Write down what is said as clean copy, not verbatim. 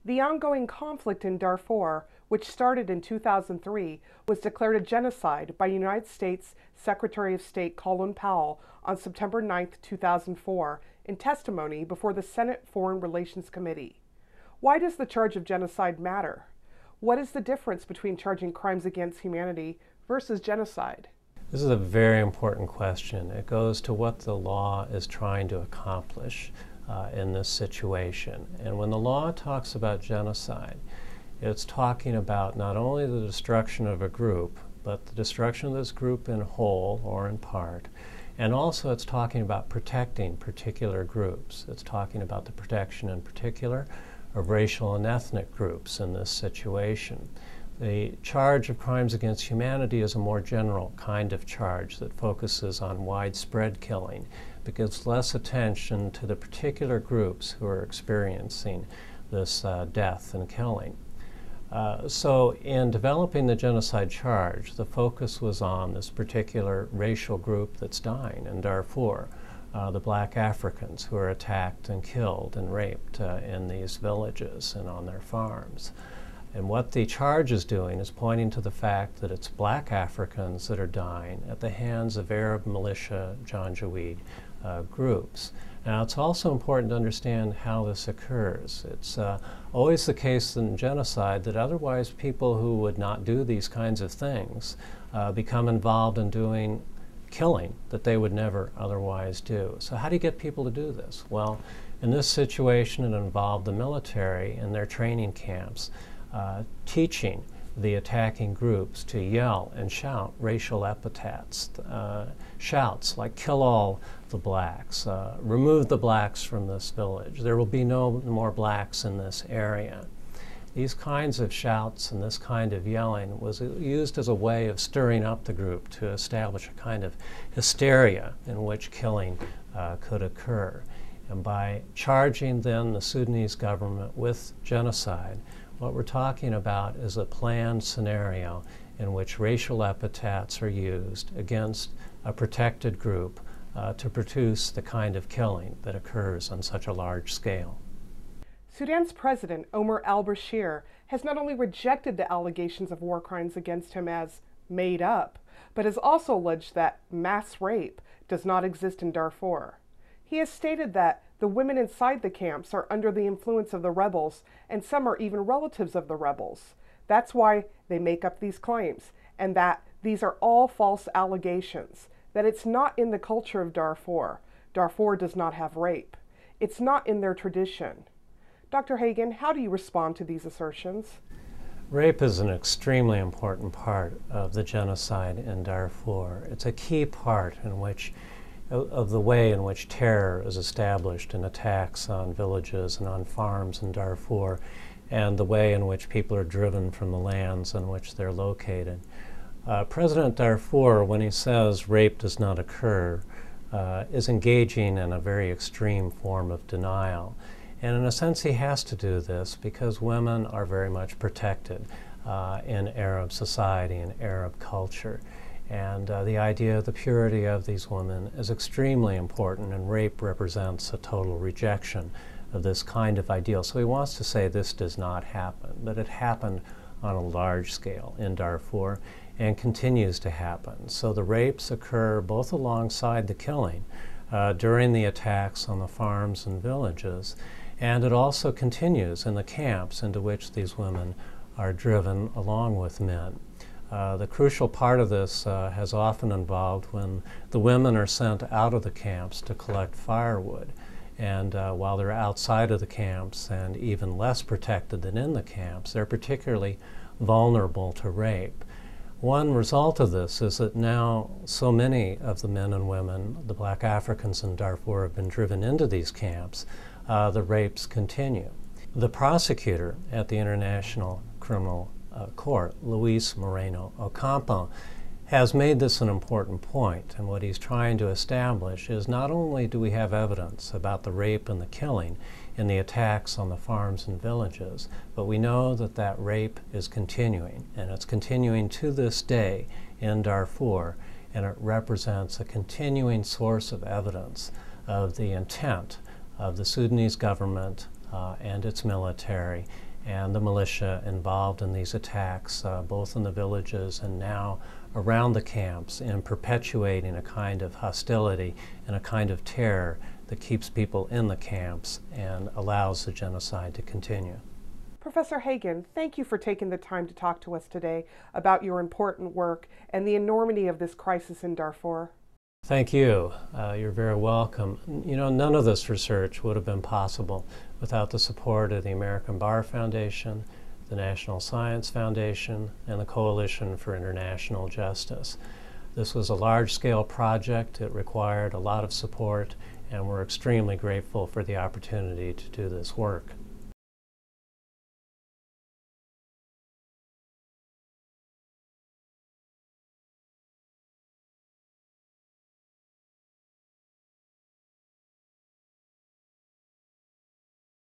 The ongoing conflict in Darfur, which started in 2003, was declared a genocide by United States Secretary of State Colin Powell on September 9, 2004, in testimony before the Senate Foreign Relations Committee. Why does the charge of genocide matter? What is the difference between charging crimes against humanity versus genocide? This is a very important question. It goes to what the law is trying to accomplish in this situation. And when the law talks about genocide, it's talking about not only the destruction of a group, but the destruction of this group in whole or in part. And also it's talking about protecting particular groups. It's talking about the protection in particular of racial and ethnic groups in this situation. The charge of crimes against humanity is a more general kind of charge that focuses on widespread killing, but gives less attention to the particular groups who are experiencing this death and killing. So in developing the genocide charge, the focus was on this particular racial group that's dying in Darfur, the black Africans who are attacked and killed and raped in these villages and on their farms. And what the charge is doing is pointing to the fact that it's black Africans that are dying at the hands of Arab militia Janjaweed groups. Now, it's also important to understand how this occurs. It's always the case in genocide that otherwise people who would not do these kinds of things become involved in doing killing that they would never otherwise do. So how do you get people to do this? Well, in this situation, it involved the military in their training camps teaching the attacking groups to yell and shout racial epithets, shouts like "kill all the blacks," "remove the blacks from this village," "there will be no more blacks in this area." These kinds of shouts and this kind of yelling was used as a way of stirring up the group to establish a kind of hysteria in which killing could occur. And by charging then the Sudanese government with genocide, what we're talking about is a planned scenario in which racial epithets are used against a protected group to produce the kind of killing that occurs on such a large scale. Sudan's president, Omar al-Bashir, has not only rejected the allegations of war crimes against him as made up, but has also alleged that mass rape does not exist in Darfur. He has stated that the women inside the camps are under the influence of the rebels, and some are even relatives of the rebels. That's why they make up these claims, and that these are all false allegations, that it's not in the culture of Darfur. Darfur does not have rape. It's not in their tradition. Dr. Hagan, how do you respond to these assertions? Rape is an extremely important part of the genocide in Darfur. It's a key part in which of the way in which terror is established in attacks on villages and on farms in Darfur, and the way in which people are driven from the lands on which they're located. President Darfur, when he says rape does not occur, is engaging in a very extreme form of denial. And in a sense, he has to do this because women are very much protected in Arab society and Arab culture. And the idea of the purity of these women is extremely important, and rape represents a total rejection of this kind of ideal. So he wants to say this does not happen, but it happened on a large scale in Darfur and continues to happen. So the rapes occur both alongside the killing during the attacks on the farms and villages, and it also continues in the camps into which these women are driven along with men. The crucial part of this has often involved when the women are sent out of the camps to collect firewood. And while they're outside of the camps and even less protected than in the camps, they're particularly vulnerable to rape. One result of this is that now so many of the men and women, the black Africans in Darfur, have been driven into these camps, the rapes continue. The prosecutor at the International Criminal Court, Luis Moreno Ocampo, has made this an important point, and what he's trying to establish is not only do we have evidence about the rape and the killing in the attacks on the farms and villages, but we know that that rape is continuing, and it's continuing to this day in Darfur, and it represents a continuing source of evidence of the intent of the Sudanese government and its military and the militia involved in these attacks, both in the villages and now around the camps, in perpetuating a kind of hostility and a kind of terror that keeps people in the camps and allows the genocide to continue. Professor Hagan, thank you for taking the time to talk to us today about your important work and the enormity of this crisis in Darfur. Thank you. You're very welcome. You know, none of this research would have been possible without the support of the American Bar Foundation, the National Science Foundation, and the Coalition for International Justice. This was a large-scale project. It required a lot of support, and we're extremely grateful for the opportunity to do this work.